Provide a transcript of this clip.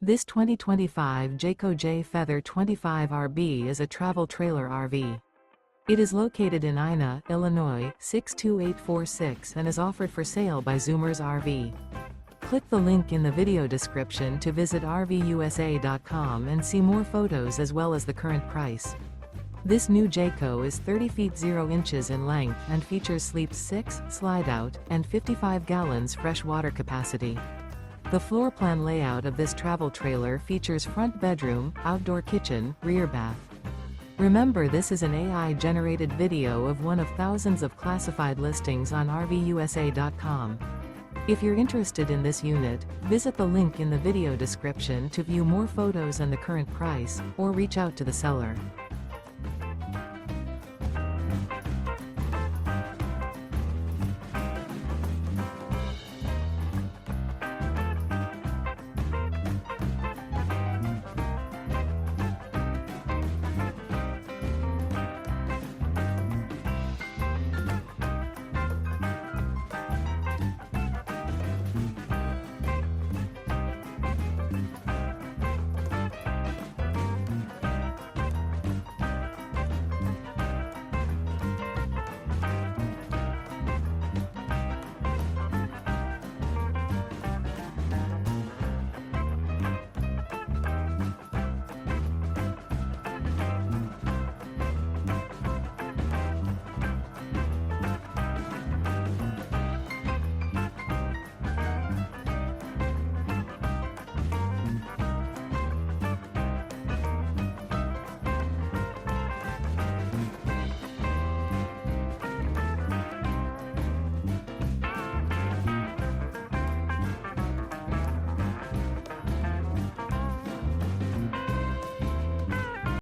This 2025 Jayco Jay Feather 25RB is a travel trailer RV. It is located in Ina, Illinois, 62846 and is offered for sale by Zoomers RV. Click the link in the video description to visit RVUSA.com and see more photos as well as the current price. This new Jayco is 30 feet 0 inches in length and features sleeps 6, slide-out, and 55 gallons fresh water capacity. The floor plan layout of this travel trailer features front bedroom, outdoor kitchen, rear bath. Remember, this is an AI-generated video of one of thousands of classified listings on RVUSA.com. If you're interested in this unit, visit the link in the video description to view more photos and the current price, or reach out to the seller.